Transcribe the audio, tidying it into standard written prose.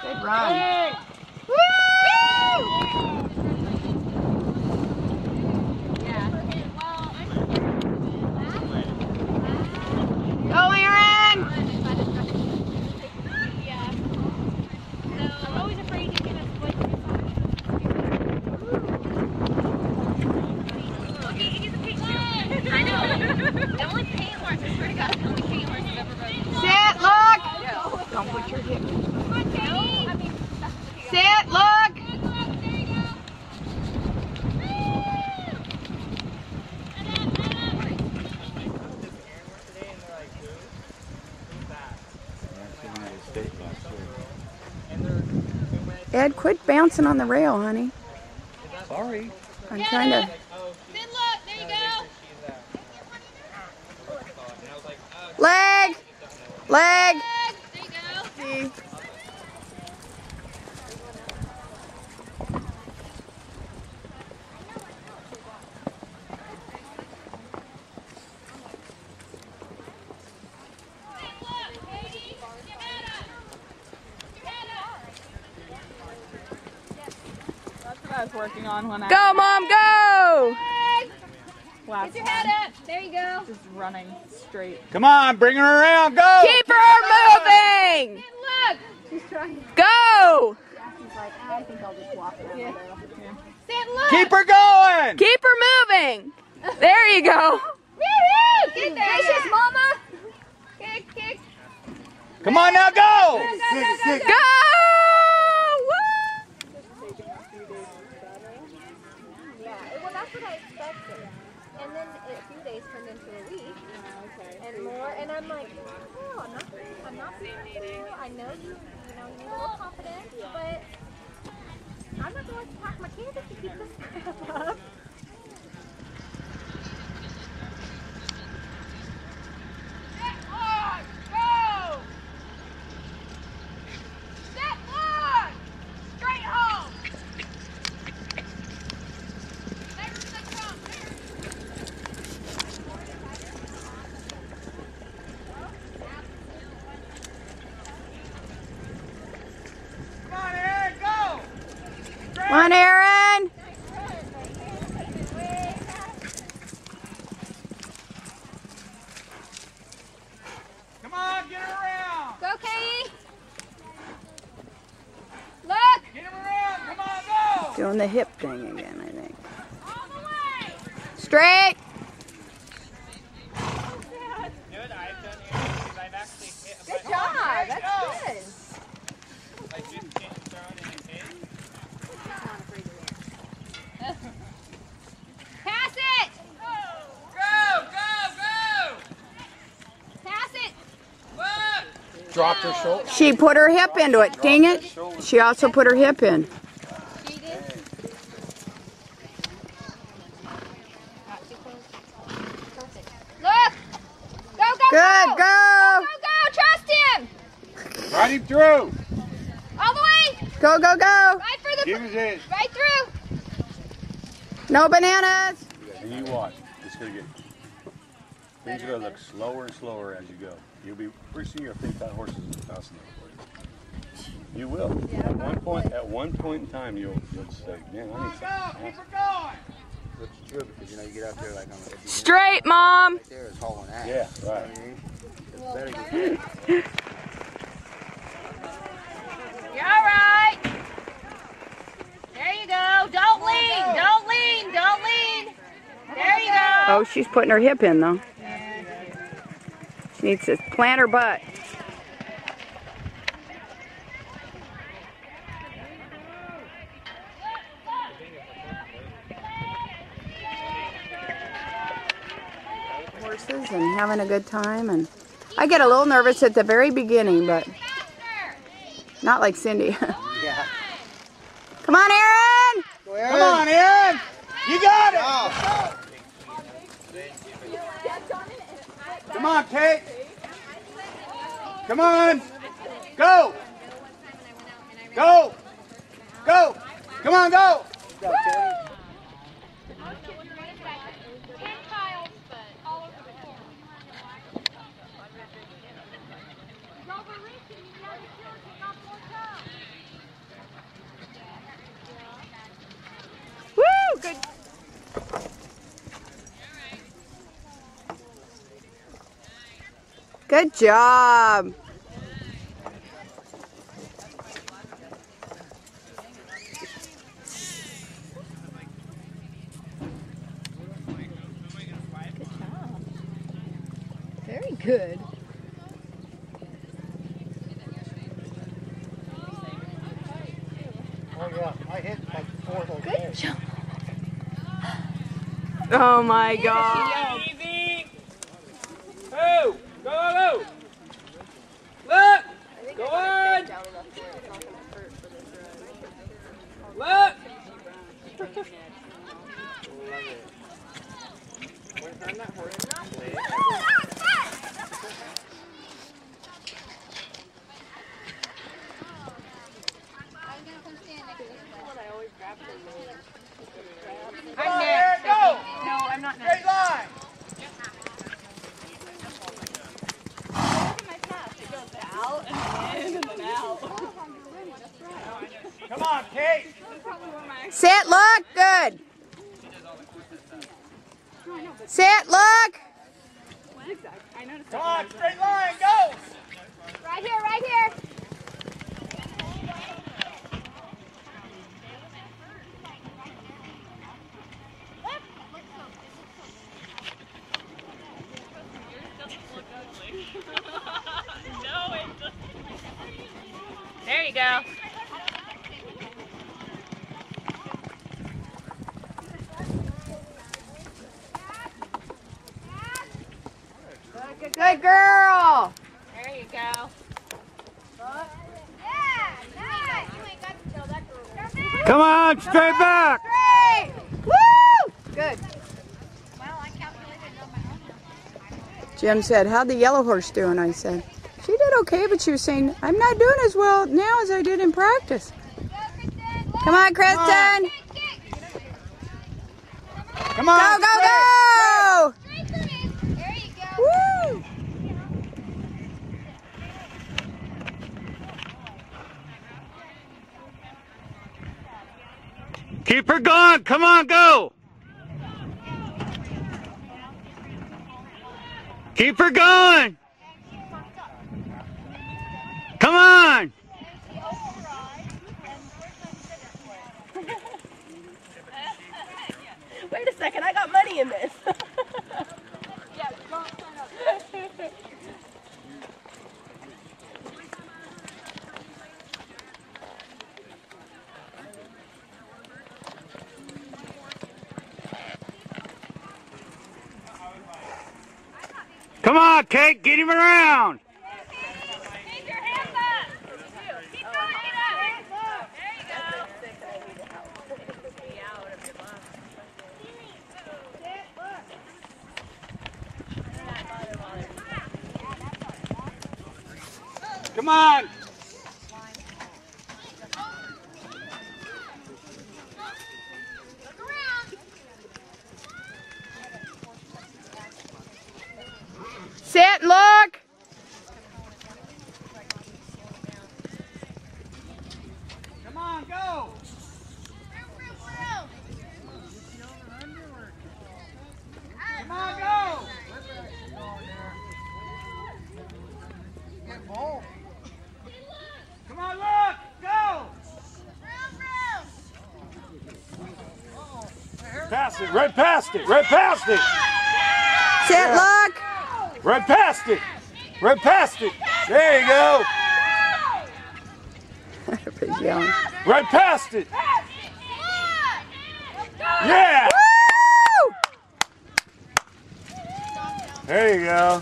Good run. Woo! Go, Aaron! I'm always afraid he's gonna split. He's a pink too. I know. The only paint horse, I swear to God, the only paint horse I've ever rode. Sit, look! Don't put your hip. Sit, look! Ed, quit bouncing on the rail, honey. Sorry. I'm trying to... Then look, there you go. Leg! Leg! There you go. See. That's what I was working on when I Go, Mom, go! last Get your time. head up. There you go. Just running straight. Come on, bring her around. Go. Keep her moving! Then look. Go! Then look. Keep her going. Keep her moving! There you go. Woo-hoo. Get there. Gracious, Mama. Kick, kick. Come on now, go. Go! Woo! Yeah, well, that's what I expected. And then a few days turned into a week. And more. And I'm like, oh, I'm not being cruel. I know you know, you need a little confidence, but I'm not going to pack my kids if you keep this crap up. Come on, Aaron! Come on, get her around. Go, Katie. Look. Get him around. Come on, go. Doing the hip thing again, I think. All the way. Straight! Good, I've done it because I've actually hit. Good job. That's good. I just hit and thrown in his head. Pass it. Go, go, go. Pass it. Look. Dropped her shoulder. She put her hip into it, dang it. She also put her hip in. She did. Look. Go, go, Good, go. go! Go, go. Trust him. Ride him through. All the way. Go, go, go! Right through the. Give his head. Right through. No bananas! And you watch. It's gonna get. Things are gonna look slower and slower as you go. You'll be pretty soon. You'll think that horse is fast enough for you. You will. At one point in time, you'll say, "Man, I need Go, something." keep her going. Which is true because you get out there like on the Straight, Mom! right there is hauling ass. Yeah, You know right. what I mean? It's better to You're all right. There you go. Don't lean. Don't lean. Don't lean. There you go. Oh, she's putting her hip in, though. She needs to plant her butt. Horses and having a good time, and I get a little nervous at the very beginning, but not like Cindy. Yeah. Come on, Aaron! Go, Aaron. Come on, Aaron. You got it. Come on, Kate. Come on. Go. Go. Go. Come on, go. Go, Teddy. Robert Reed Woo! Good. Good job. Very good. Oh yeah, I hit like 4 of those. Good job. Oh my God. Easy. Go. Go. Look. Go on. Look. I'm next. Go. No, I'm not next. Straight line. Come on, Kate. Sit, look, good. Sit, look. Come on, straight line. Go. Right here, right here. There you go. Good girl. There you go. Come on, straight back. Great. Woo! Good. Jim said, how'd the yellow horse do? And I said, she did okay, but she was saying, I'm not doing as well now as I did in practice. Come on, Kristen. Come on. Go, go, go. There you go. Woo! Keep her going. Come on, go. Keep her going. Come on. Wait a second, I got money in this. Come on, Kate. Get him around. Keep your hands up. Keep your hands up. There you go. Come on. Sit, look. Come on, go. Come on, go. Come on, look. Go. Pass it. Right past it. Right past it. Sit, look. Right past it. Right past it. There you go. Everybody's yelling. Right past it. Yeah. Woo! There you go.